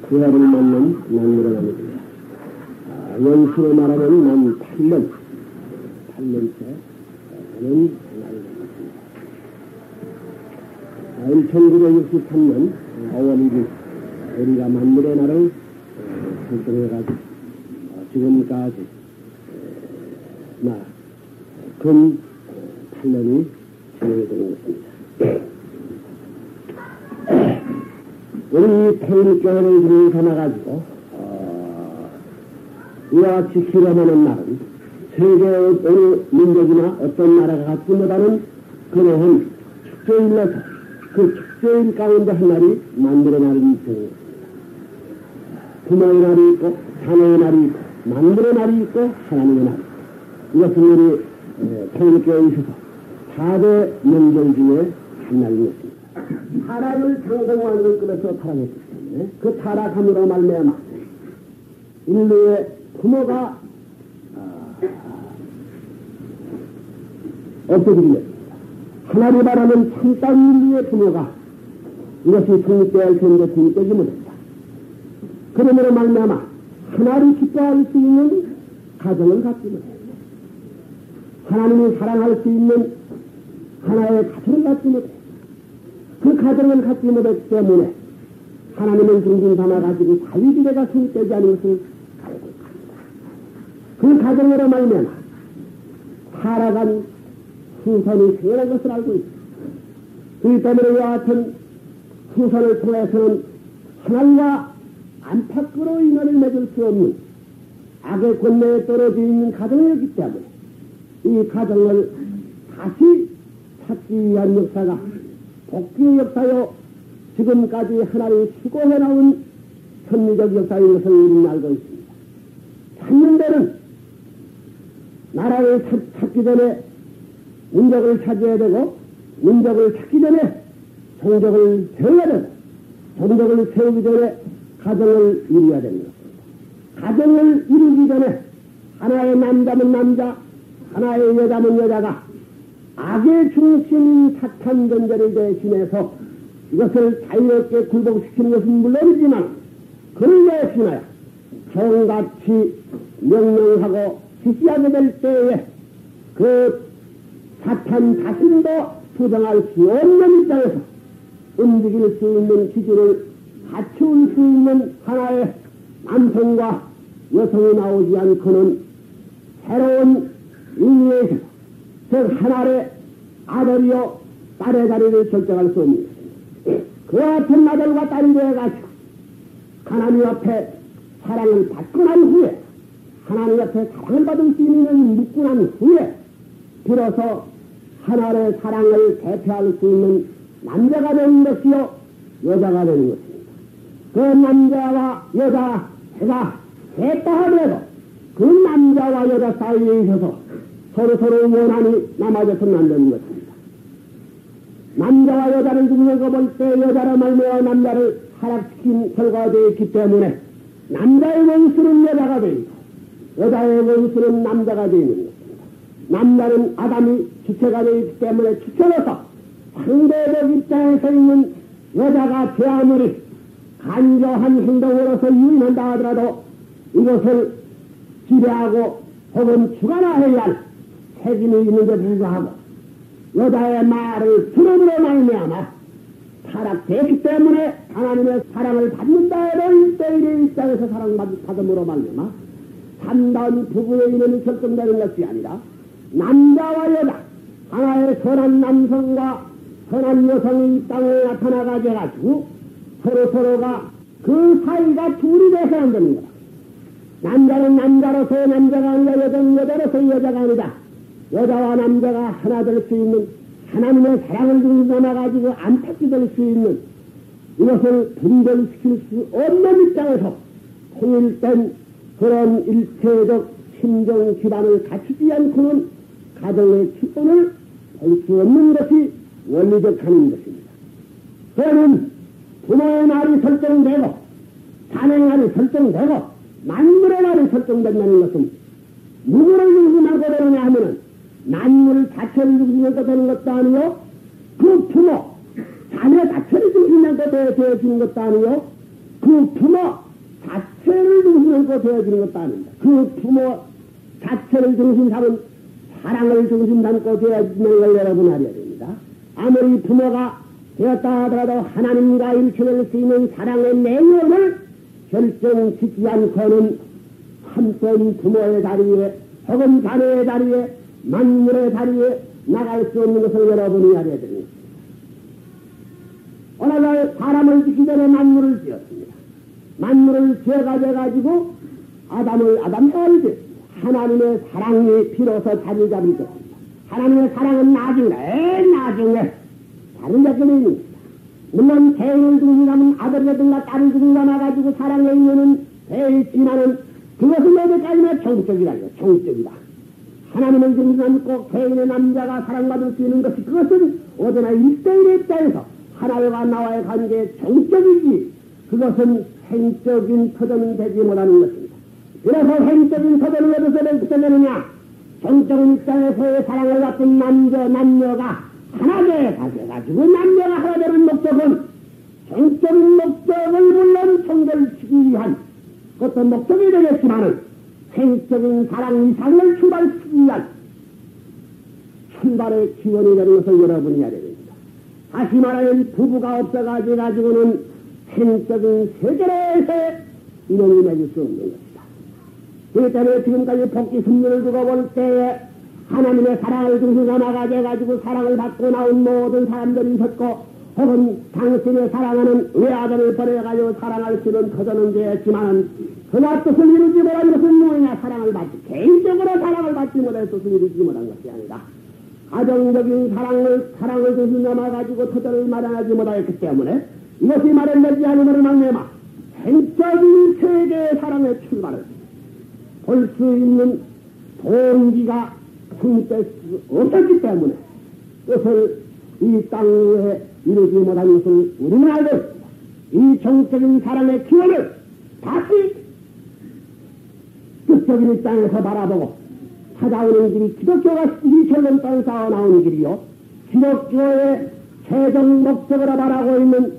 구애를 맞는 만물의 나무입니다. 원수로 말하면 만 8년째 저는 나이를 먹었습니다. 1963년 5월 1일 우리가 만물의 날을 설정해가지고 지금까지 금 8년이 진행이 되는 것입니다. 우리 태일교회를 이루어 삼아가지고 이와 같이 실험하는 날은 세계의 어느 민족이나 어떤 나라가 갖지 못하는 그러한 축제일로서 그 축제일 가운데 한 날이 만물의 날이 되는 것입니다. 부모의 날이 있고 자녀의 날이 있고 만물의 날이 있고 하나님의 날이 있고 이것은 우리 태일교회에 있어서 4대 명절 중에 한 날인 것입니다. 타락을 상승하는 것으로 타락했기 때문에 그 타락함으로 말미암아 인류의 부모가 없어지게 됐습니다. 하나님 바라는 참다운 인류의 부모가 이것이 성립되어야 할 텐데 성립되지 못했다. 그러므로 말미암아 하나를 기뻐할 수 있는 가정을 갖지 못했다. 하나님을 사랑할 수 있는 하나의 가정을 갖지 못했다. 그 가정을 갖지 못했기 때문에 하나님은 중심 삼아가지고 자유지대가 성립되지 않은 것을 알고 있습니다. 그 가정으로 말미암아 타락한 후손이 생겨난 것을 알고 있습니다. 그렇기 때문에 이와 같은 후손을 통해서는 하나님과 안팎으로 인연을 맺을 수 없는 악의 권내에 떨어져 있는 가정이었기 때문에 이 가정을 다시 찾기 위한 역사가 복귀의 역사요 지금까지 하나님이 수고해 나온 선리적 역사인 것을 우리는 알고 있습니다. 찾는 데는 나라를 찾기 전에 민족을 찾아야 되고 민족을 찾기 전에 종족을 세워야 되고 종족을 세우기 전에 가정을 이루어야 되는 것입니다. 가정을 이루기 전에 하나의 남자면 남자 하나의 여자면 여자가 악의 중심인 착한 존재를 대신해서 이것을 자유롭게 굴복시키는 것은 물론이지만 그를 대신하여 종같이 명령하고 지시하게 될 때에 그 사탄 자신도 부정할 수 없는 입장에서 움직일 수 있는 기준을 갖출 수 있는 하나의 남성과 여성이 나오지 않고는 새로운 인류에서 즉 하나의 아들이요 딸의 자리를 결정할 수 없는 것입니다. 그와 같은 아들과 딸이 되어가지고 하나님 앞에 사랑을 받고 난 후에 하나님 앞에 사랑을 받을 수 있는 묻고 난 후에 비로소 하나의 사랑을 대표할 수 있는 남자가 되는 것이요 여자가 되는 것입니다. 그 남자와 여자가 됐다 하더라도 그 남자와 여자 사이에 있어서 서로 원한이 남아져서는 안 되는 것입니다. 남자와 여자를 중요하게 볼 때 여자로 말미암아 남자를 하락시킨 결과가 되어 있기 때문에 남자의 원수는 여자가 되어 있고 여자의 원수는 남자가 되어 있는 것입니다. 남자는 아담이 주체가 되어 있기 때문에 주체로서 상대적 입장에서 있는 여자가 제아무리 간교한 행동으로서 유인한다 하더라도 이것을 지배하고 혹은 주관하여야 할 책임이 있는데 불구하고 여자의 말을 들음으로 말미암아 타락되기 때문에 하나님의 사랑을 받는다 해도 일대일의 입장에서 사랑받음으로 말미암아 참다운 부부의 인연이 결정되는 것이 아니라 남자와 여자 하나의 선한 남성과 선한 여성이 이 땅에 나타나가지고 서로가 그 사이가 둘이 돼서 안 되는 거다. 남자는 남자로서 남자가 아니라 여자는 여자로서 여자가 아니다. 여자와 남자가 하나 될 수 있는 하나님의 사랑을 담아가지고 안팎이 될 수 있는 이것을 분별시킬 수 없는 입장에서 통일된 그런 일체적 심정 기반을 갖추지 않고는 가정의 기본을 볼 수 없는 것이 원리적 하는 것입니다. 그러면 부모의 날이 설정되고 자녀의 날이 설정되고 만물의 날이 설정된다는 것은 누구를 중심하고 되느냐 하면은 만물 자체를 중심하고 되는 것도 아니요 그 부모 자녀 자체를 중심하고 되어지는 것도 아니요 그 부모 자체를 중심 삼고 되어지는 것도 아닙니다. 그 부모 자체를 중심 삼은 사랑을 중심 삼고 되어지는 걸 여러분 알아야 됩니다. 아무리 부모가 되었다 하더라도 하나님과 일치될 수 있는 사랑의 내용을 결정짓지 않고는 한편 부모의 자리에 혹은 자녀의 자리에 만물의 자리에 나갈 수 없는 것을 여러분이 알아야 됩니다. 오늘날 사람을 짓기 전에 만물을 지었습니다. 만물을 지어가지고 아담을 지었습니다. 하나님의 사랑이 비로소 자리 잡을 것입니다. 하나님의 사랑은 나중에 다른 작전이 있습니다. 물론 대인을 중심하면 아들이라든가 딸을 중심하가지고 사랑의 인연은 되있지만은 그것은 어디까지나 정적이라요. 정적이다. 하나님을 중심하고 대인의 남자가 사랑받을 수 있는 것이 그것은 어디나 일대일의 입장에서 하나님과 나와의 관계의 정적이지 그것은 행적인 터전은 되지 못하는 것입니다. 그래서 행적인 터전을 어디서 내느냐? 정적인 입장에서의 사랑을 갖춘 남녀가 하나되어 가지고 남녀가 하나 되는 목적은 정적인 목적을 물론 성결시키기 위한 그것도 목적이 되겠지만은 행적인 사랑 이상을 출발시키기 위한 출발의 기원이 되는 것을 여러분이 알아야 됩니다. 다시 말하면 부부가 없어가지고는 행적인 세계에서 인연이 맺을 수 없는 것이다. 그렇기 때문에 지금까지 복지 승리를 두고 볼 때에 하나님의 사랑을 중심으로 나가져가지고 사랑을 받고 나온 모든 사람들이 있었고 혹은 당신의 사랑하는 외아들을 버려가지고 사랑할 수 있는 터전은 되었지만 그나 뜻을 이루지 못한 것은 뭐냐? 사랑을 받지 개인적으로 사랑을 받지 못할 뜻을 이루지 못한 것이 아니다. 가정적인 사랑을 중심으로 나가지고 터전을 마련하지 못하였기 때문에 이것이 마련되지 않으면 말미암아 행적인 세계의 사랑의 출발을 볼 수 있는 동기가 성립될 수 없었기 때문에 그것을 이 땅에 이루지 못한 것을 우리는 알고 있습니다. 이 정적인 사랑의 기원을 다시 극적인 땅에서 바라보고 찾아오는 길이 기독교가 2000년 동안 쌓아나온 길이요. 기독교의 최종 목적으로 말하고 있는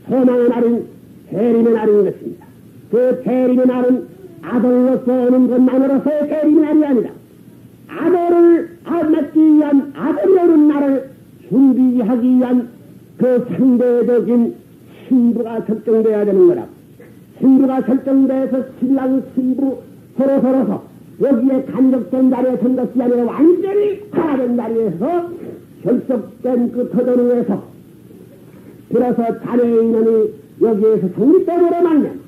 소망의 날인 재림의 날인 것입니다. 그 재림의 날은 아들로서 오는 것만으로서의 재림의 날이 아니라 아들을 낳기 위한 아들이 오는 날을 준비하기 위한 그 상대적인 신부가 설정되어야 되는 거라. 신부가 설정돼서 신랑 신부 서로서 여기에 간접된 자리에 선 것이 아니라 완전히 하나된 자리에서 결속된 그 터전에서 비로소 자녀의 인연이 여기에서 성립됨으로 말면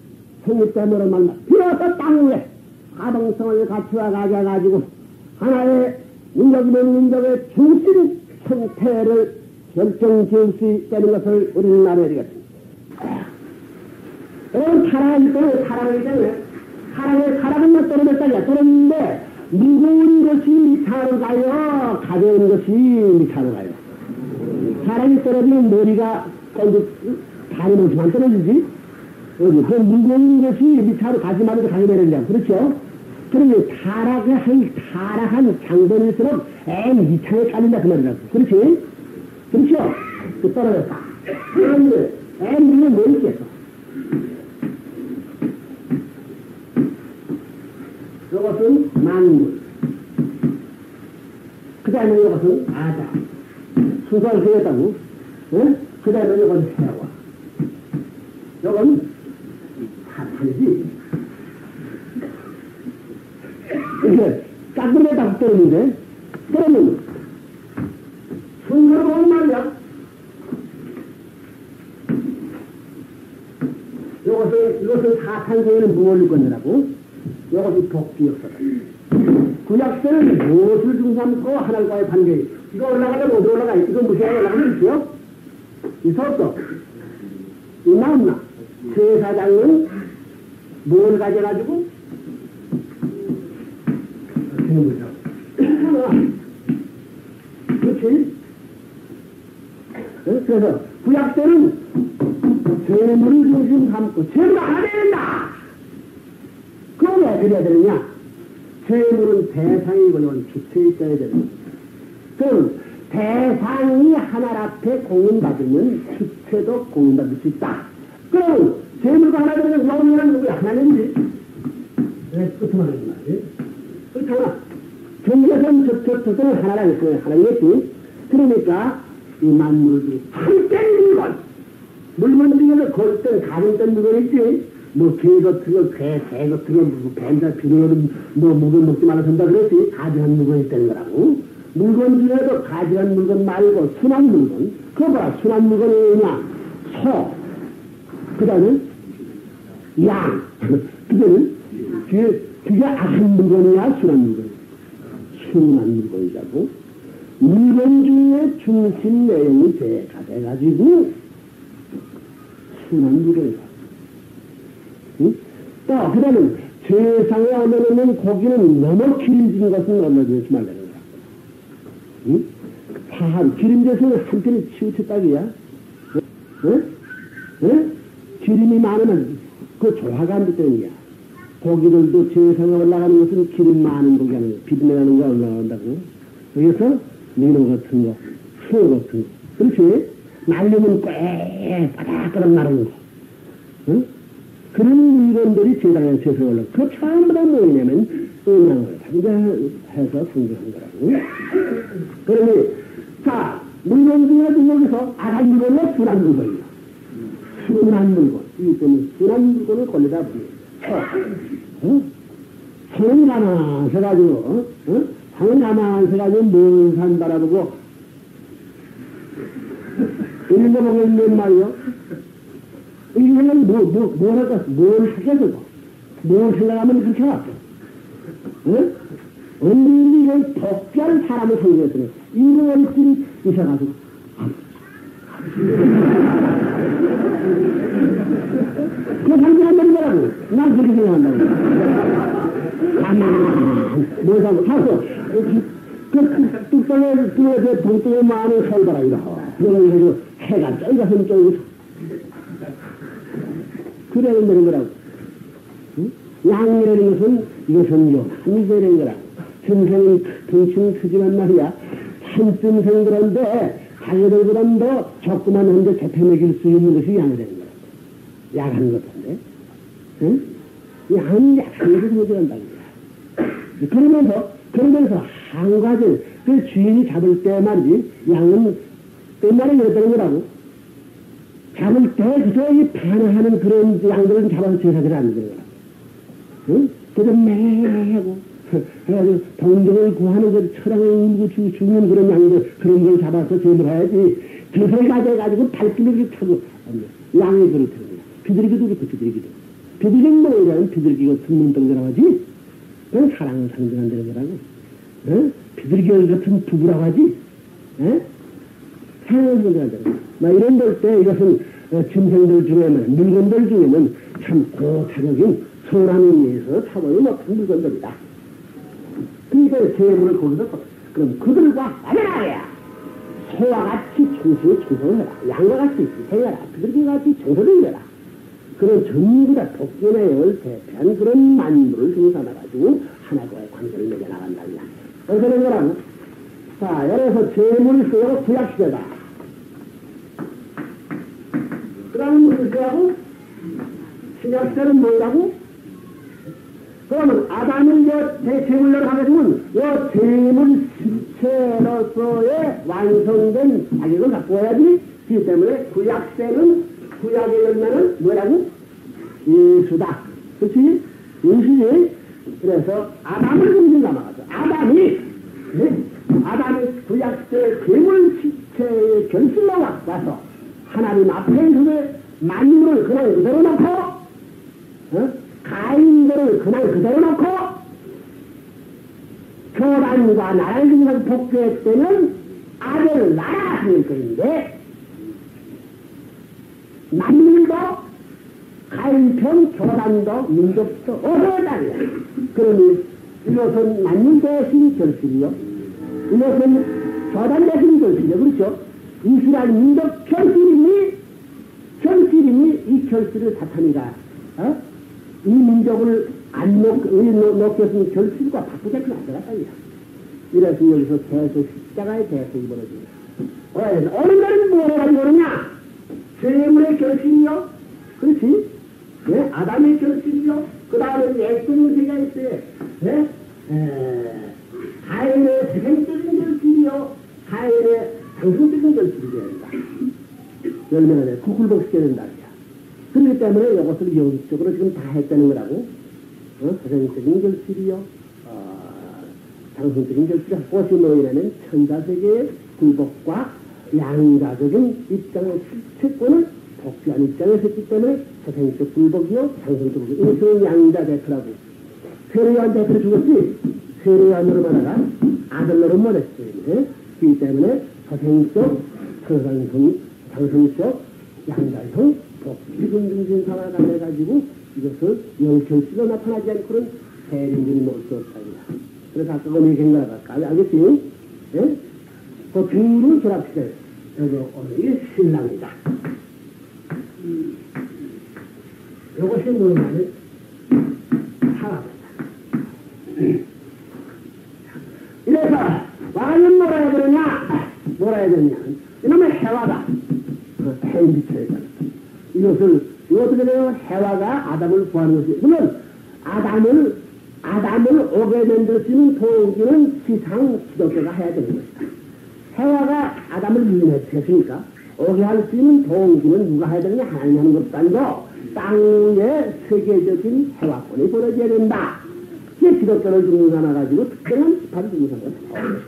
비로소 땅 위에 가동성을 갖추어 가져가지고 하나의 민족이면 민족의 중심 형태를 결정지을 수 있다는 것을 우리는 알아야 되겠습니다. 여러분 사랑이 때문에 사랑은 몇 떨어졌다냐? 떨어졌는데 무거운 것이 미타로 가요? 가벼운 것이 미타로 가요? 사랑이 떨어지면 머리가 다리 모습만 떨어지지? 그 무거운 것이 미타로 가지 말아도 가게 되느냐? 그렇죠? 그러면 타락한 장본일수록 미창에 깔린다 그 말이라고. 그렇지? 그렇죠? 그 떨어졌다. 그런데 위에 뭐 있겠어? 이것은 만물. 그 다음에 이것은 아자. 순서를 세웠다고. 응? 그 다음에 이것은 해와. 이건 사탄이지. 이게 짝꿍에 딱 떨어지는데 그러면 순서로 보는 말이야. 이것을 사탄세에는 무엇을 건드라고? 이것이 복귀 역사다. 구약세는 무엇을 중삼고 하나님과의 관계. 이거 올라가려면 어디 올라가? 이거 무시하게 올라가면 있어요? 있어 없어? 있나 없나? 제사장은 뭘 가져가지고? 그렇지? 그래서 구약세는 재물을 중심 삼고 재물 안 된다. 그럼 왜 그래야 되느냐? 재물은 대상이고 이건 주체에 있어야 되는. 그럼 대상이 하나 앞에 공인받으면 주체도 공인받을 수 있다. 그럼 재물과 하나 되면 영원한 누구야? 하나님이지. 왜 끝으로 하는 말이지? 그렇잖아. 경계선 저는 하나겠지. 그러니까 이 만물도 한땐 물건, 물건 중에서 골땐 가공된 물건 있지. 뭐 개 같은 거, 개 같은 거, 뭐 뱀자 비누는 뭐 물건 먹지 말아 된다 그랬지. 가지한 물건이 있다는 거라고. 물건 중에도 가지한 물건 말고 순한 물건. 그거 봐. 순한 물건이 뭐냐? 소. 그 다음에 양. 그게 악한 물건이야? 순한 물건. 순한 물건이라고. 물건 중에 중심 내용이 돼가지고 순한 물건이다. 응? 또, 그 다음에 세상에 오면은 고기는 너무 기름진 것은 올려주지 말라는 거야. 응? 사한, 기름져서는 한편이 치우쳤다기야. 응? 응? 기름이 많으면 그 조화가 안 됐다는 거야. 고기들도 세상에 올라가는 것은 기름 많은 고기 하는 거, 비린내나는 거 올라간다고. 그래서 민어 같은 거, 소 같은 거. 그렇지? 날리면 꽤 바닥바닥 나르는 거. 응? 그런 물건들이 세상에 올라. 그 전부 다 뭐냐면 음양을 해서 성공한 거라고. 그러니, 자, 물건 중에도 여기서 악한 물건은 순한 물건이야. 순한 물건. 이 때문에 순한 물건을 걸리다 보니. 손은 가만 서가지고, 손은 가만 서가지고 뭘 산 바라보고, 읽어보고 있는 말이요. 읽으면 뭘 할까? 뭘 하겠어? 뭘 생각하면 그렇게 왔어? 응? 언니 이걸 독자한 사람을 생각했더니, 읽어볼 줄이 있어가지고, 그 상징한다는 거라고. 난 그렇게 생각한다고. 뭘 사고, 사서, 뚝방에, 그 동쪽에 많은 설바람이다. 그래가지고, 해가 쩔가슴 쩔고, 그래야 된다는 거라고. 응? 양이라는 것은, 이것은 요한이라는 거라고. 선생은 덩치는 크지만 말이야. 한쯤생들한데, 자기들보다 조그만 혼자 대패 먹일 수 있는 것이 양이 되는 거라고. 약한 것 같은데. 응? 양은 약한 것을 모자란다는 거야. 그러면서 한 가지, 그 주인이 잡을 때 말이지, 양은 끝말에 그랬다는 거라고. 잡을 때 그저 이 반항하는 그런 양들은 잡아서 제사를 안 되는 거라고. 응? 그저 매하고, 그래가지고 동정을 구하는 그 철학을 울고 죽는 그런 양들, 그런 걸 잡아서 제물 해야지. 그걸 가져가지고 발길을 이렇게 타고, 양이 그렇다는 거야. 비둘기도 그렇고, 비둘기도. 비둘기는 뭐냐면 비둘기가 승문덩이라고 하지? 그건 사랑을 상징한다는 거라고. 어? 비둘기 같은 부부라고 하지? 어? 사랑을 상징한다는 거야. 막 이런 걸 때 이것은 짐승들 중에는, 물건들 중에는 참 고타적인 선한 의미에서 차원이 높은 물건들이다. 그러니까 재물을 거기서, 그럼 그들과 아니라야! 소와 같이 충성을 해라. 양과 같이 희생해라. 비둘기와 같이 정서를 해라. 그런 전부 다 독견의 대표한 그런 만물을 생산해가지고 하나과의 관계를 맺어나간다. 그래서 그런 거라고. 자, 여기서 재물이 쓰여고 구약시대다. 그 다음에 무슨 쓰라고? 신약시대는 뭐라고? 그러면 아담을 재물로 하게 되면 요 재물 실체로서의 완성된 자격을 갖고 와야지. 그 때문에 구약시대는 구약의 열매는 뭐라고? 예수다. 그렇지? 예수지? 그래서 아담을 금진 남아가죠. 아담이 구약시대의 재물시체의 결실로 와서 하나님 앞에 서서 만물을 그냥 그대로 놓고, 가인들을 그냥 그대로 놓고, 교단과 나라를 중에서 복귀할 때는 아들 나라가 생길 것인데, 만민도, 가인편, 교단도, 민족도 어서다니야. 그러니 이것은 만민 대신 결실이요. 이것은 교단 대신 결실이요. 그렇죠? 이스라엘 민족 결실이니 이 결실을 사탄이가 이 민족을 안 놓겠으면 결실과 바꾸자면 안 되겠다. 이래서 여기서 계속 십자가의 대속이 벌어집니다. 어느 날은 뭐라고 그러냐? 재물의 결실이요? 그렇지? 예? 아담의 결실이요. 그 다음에 액동세가 있어요. 예? 가인의 세상적인 결실이요. 가인의 상승적인 결실이 된다. 열매는 구굴복시켜야 된다. 그렇기 때문에 이것을 영적으로 지금 다 했다는 거라고. 세상적인 결실이요. 상승적인 결실이 꽃이 뭐냐면 천사세계의 굴복과 양가적인 입장의 실체권을 복귀한 입장에 섰기 때문에 세상적 굴복이요. 상승적 굴복. 이것은 양자 대표라고. 세례요한 대표를 죽었지. 세례요한으로 말하가 아들로는 못했어요. 그렇기 때문에 서생적, 상승적, 양자형, 복귀등등신 상황을 가져가지고 이것을 영결실로 나타나지 않고는 세림들이 놓을 수 없다. 그래서 아까 그 얘기한 거라 알겠지? 예? 그 둘을 결합시켜요. 여기 오늘이 신랑이다. 이것이 뭐냐면 사람이다. 이래서 와가지고 뭐라 해야 되느냐? 뭐라 해야 되느냐? 이놈의 해와가 해미쳐야 된다. 이것을 어떻게 돼요? 해와가 아담을 구하는 것이 물론 아담을 오게 만들 수 있는 동기는 지상 기독교가 해야 되는 것이다. 해와가 아담을 유인했으니까 오게 할 수 있는 동기는 누가 해야 되느냐? 하나님 하는 것도 아니고 땅의 세계적인 해와권이 벌어져야 된다. 이게 기독교를 중심하나가지고 특별한 집화를 중심하는 것이다.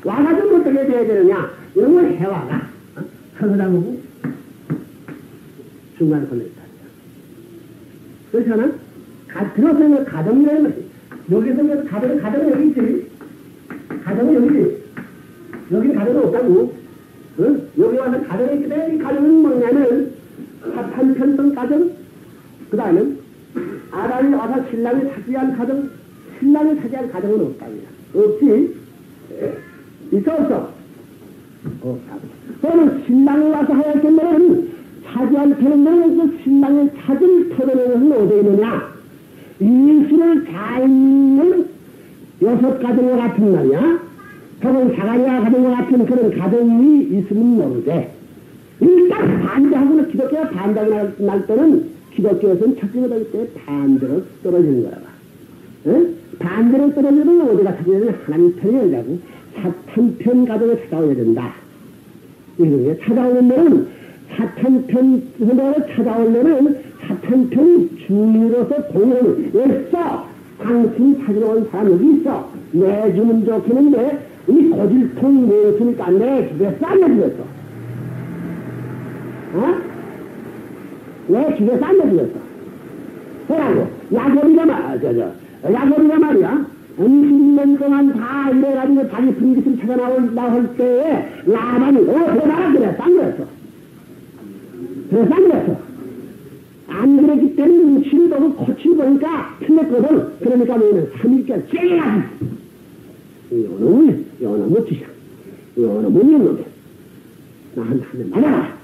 와가지고 어떻게 돼야 되느냐? 이런 건 해와가 서서당하고 중간에 걸려있다. 그렇잖아? 들어서는 가정이라는 것이 여기서 가정은 여기 있지. 가정은 여기지. 여기는 가정은 없다고. 응? 여기 와서 가정이 있기 때문에 이 가정은 뭐냐면 사탄 편성 가정, 그 다음에 아담이 와서 신랑을 차지한 가정, 신랑을 차지한 가정은 없답니다. 없지? 있어 없어? 없다. 그러면 신랑이 와서 하였을 때는 차지한 터는 그 신랑을 찾을 터는 것은 어디에 있느냐? 이수를 다 있는 6가정과 같은 말이야. 혹은 사가리와 가정과 같은 그런 가정이 있으면 모르되 일단 반대하고는 기독교가 반대하고 날 때는 기독교에서는 첫째가 되기 때문에 반대로 떨어지는 거라. 응? 반대로 떨어지면 어디가 찾아야 되냐? 하나님 편이 아니라고 사탄 편 가정에 찾아오야 된다. 이렇게 찾아오는 데는 사탄 편 생각을 찾아오려면 사탄 편 주로서 공연을 있어. 당신이 찾으러 온 사람 여기 있어. 내주면 좋겠는데 이 고질통 내었으니까 내 집에 쌀려주겠어. 어? 내 집에 쌀려주겠어. 그러고 야곱이가 말이야 20년 동안 다 이래가지고 자기 분깃을 찾아 나올 때에 라반이 그래 그래 쌀렸어. 그래 쌀렸어. 안 그랬기 때문에 눈치를 보고 코치를 보니까 틀렸거든. 그러니까 뭐냐면 3일째 쨍해가지고 이거는 멋지셔. 이거는 못 있는데 나한테 맞아라.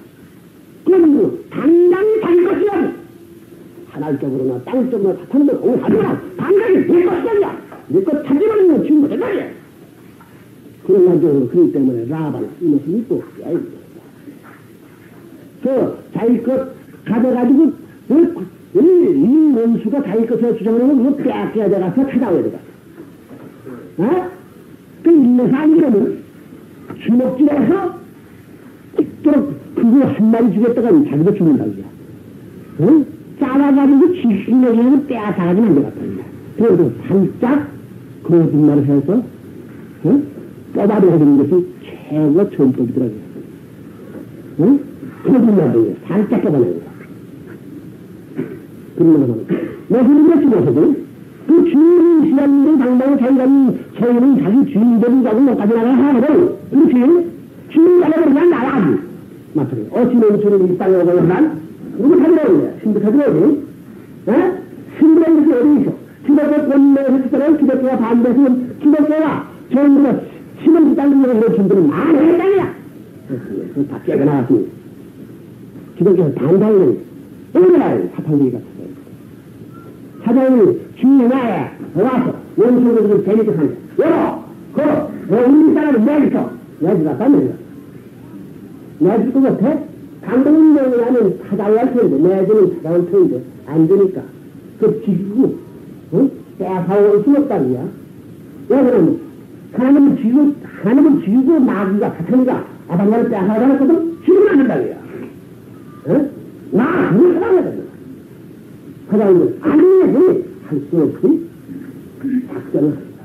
그럼 당당히 자기 것이야. 하나적으로나 땅적으로나 사탄은 하지마. 당당히 내 것이야. 내 것 찾으려는 건 지금 못해 말이야. 그런 가지고 그렇기 때문에 라반을 이것은 또 자기 것 가져가지고 이 원수가 자기 것을 주장하는 건 빼앗겨야 돼가서 찾아와야 돼가. 어? 그 일러서 안 그러면 주먹질해서 또 그거 한 마리 죽였다가 자기도 죽는다 그게. 응? 짜가지고 지식력에는 빼앗아가지고 안 되겠다. 그래도 살짝 거짓말을 해서 응? 떠다려 하는 것이 최고 전법이더라고요. 응? 거짓말을 살짝 떠다려요. 그런 걸 하는 거야. 내 그런 거 찍어서도 그 주인이 시간으로 당당히 자기가 소유는 자기 주인되는 자고 못까지 나가 하거든. 그렇지? 주인이 나가면 그냥 나가지. 맞죠? 어찌는 주인이 이 땅에 오고 난 누구 찾으라고 그래? 신부 찾으라고 그래? 에? 신부라는 것이 어디 있어? 기독교 권내에서 했을 기독교가 반대했으면 기독교가 전부가 신은 땅을 위해서 준비는 많이 했다니야. 그래서 다 깨어나왔습니다. 기독교가 반대하는 거예요. 사탄들이 같아요. 사장님이 주인이 나에 와서 원수들을 재밌게 하는 거야. 우리 사람은 내지서 내지가 따면 내지 것 같아? 강동인정이 하면 찾아올 텐데 내지는 찾아올 텐데 안 되니까. 그 지키고, 빼앗아올 수 없다니야. 왜 그러면, 하나님은 지키고 마귀가 사탄이가 아담과를 빼앗아가지 않았거든? 지키면 안 된다니야. 나, 그걸 사랑해야 된다. 하나님은, 아니, 할 수 없이 작전을 합니다.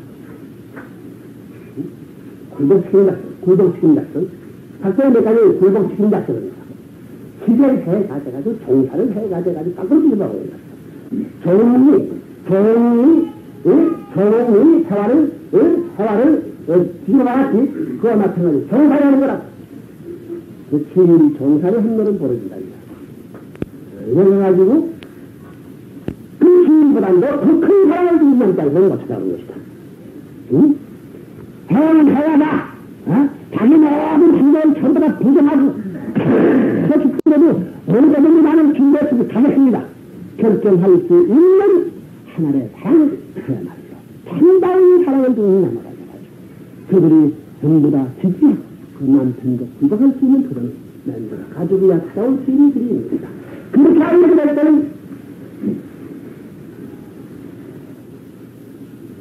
굴복시킨 작전. 작전이 몇 가지 굴복시킨 작전입니다. 기대를 해가지고, 종사를 해가지고, 딱 그렇게 해봐요. 종이 해와를 뒤집어봤지. 그와 마찬가지. 종사를 하는 거라. 그 긴 종사를 한 번은 벌어진다. 이래가지고, 그 주인보다도 더 큰 사랑을 주는 남자를 보는 것이다. 응? 해와는 해와다. 자기 모든 행동을 전부 다 부정하고, 그래도 어느 정도 나는 준비했으면 가겠습니다. 결정할 수 있는 하나의 사랑을 해야말이죠. 참다운 사랑을 주는 남아가지고, 그들이 전부 다 직접 그 남편도 구박할 수 있는 그런 남자가 가족이야 살아올 수 있는 길이 있습니다. 그렇게 하려고 할 때는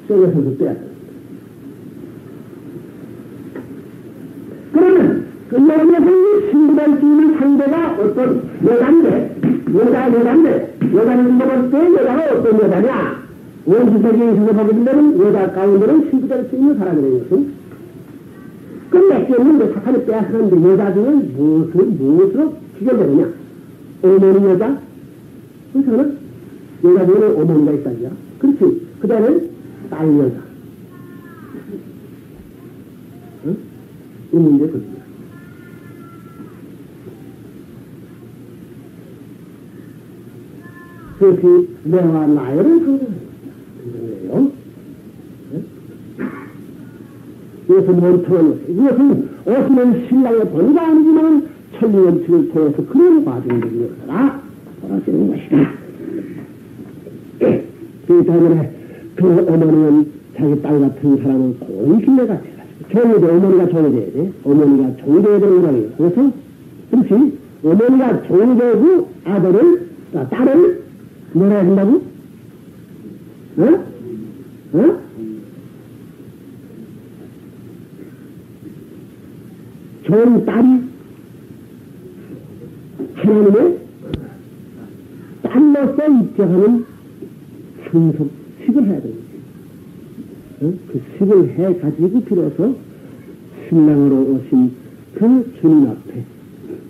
속에서도 빼야 됩니다. 그러면 그 여러분의 신부할 수 있는 상대가 어떤 여자인데, 여자는 먹을 때 여자가 어떤 여자냐? 원시세계에 있어서 보게 되면 여자 가운데는 신부될 수 있는 사람이라는 것은 끝맺기 없는데 사탄이 빼앗았는데 여자 중에 무엇으로 비교되느냐? 어머니 여자? 그렇잖아? 여자 중에 어머니가 있다니야. 그렇지. 그 다음에 딸 여자. 응? 이 문제 그렇습니다. 그것이 내와 나를 상징해요. 이것은 원통한 것이에요. 이것은 오시는 신랑의 번호가 아니지만 천리원칙을 통해서 그런 과정들이 여기서라 벌어지는 것이다. 그 때문에 그 어머니는 자기 딸 같은 사람을 고이 길러가 종이 어머니가 종이 돼야 돼. 어머니가 종이 돼야 되는 거라고요. 그래서 그렇지. 어머니가 종이 되고 딸을 뭐라 해야 된다고? 좋은 딸이 하나님의 딸로서 입장하는 상속식을 해야 되는 거지. 그 식을 해가지고 비로소 신랑으로 오신 그 주님 앞에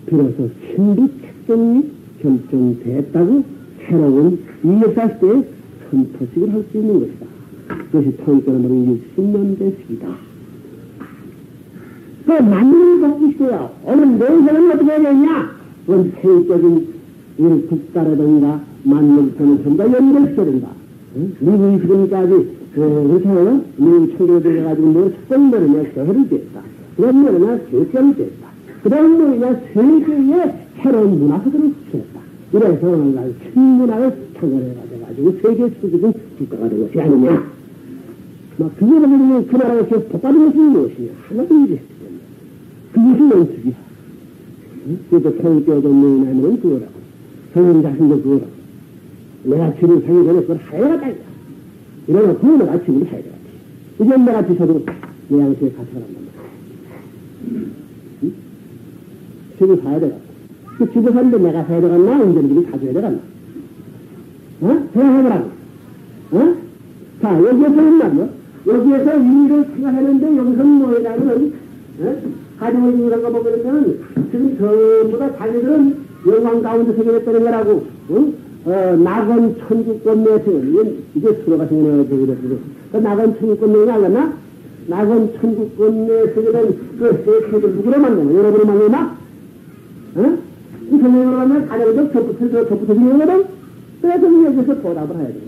비로소 신부 책정이 결정됐다고 새로운 이 역사 시대에 선포식을 할 수 있는 것이다. 그것이 통일권으로 60년대식이다. 그 만민을 갖고 있어요. 오늘 내세는 어떻게 해야 되냐? 그건 세계적인 국가라든가 만민권을 전부 다 연결시켜야 된다. 미국이 지금까지 그렇잖아요. 미국 청교도에 가지고 뭐 특별면이냐 개혁이 됐다. 그런 면이냐 교육이 됐다. 그런 면이냐 세계의 새로운 문화사들을 수출했다. 이래서 오늘날 신문화를 창건해가지고 세계 수준의 국가가 된 것이 아니냐. 막 그게 보면 그 나라에서 복받은 것이 무엇이냐. 하나도 이래. 그것이 원칙이야. 그래서 통일교도 내놓으면 그거라고. 성인 자신도 그거라고. 내가 집을 사기 전에 그걸 하여야 된다. 이러면 그거 내가 집을 사야 되겠지. 이제 내가 비서도 내 양식에 같이 가란 말이야. 집을 사야 되겠다. 그 집을 사는데 내가 사야 되겠나? 운전기를 가져야 되겠나? 생각해보라고. 자, 여기에서 말이야. 여기에서 일을 생각했는데 여기서는 뭐냐면, 가지고 있는 이런 거 보면은 지금 전부 다 자기들은 영광 가운데 생겨냈다는 거라고. 낙원 천국권 내세요. 이게 수로가 생겨나서 그랬거든. 그 낙원 천국권 내가 알았나? 낙원 천국권 내세계는 그 세계를 누구로 만드냐? 여러분을 만드나? 이 선생님으로 하면 가정적 접붙어지는 거거든? 그래서 여기서 보답을 해야 돼.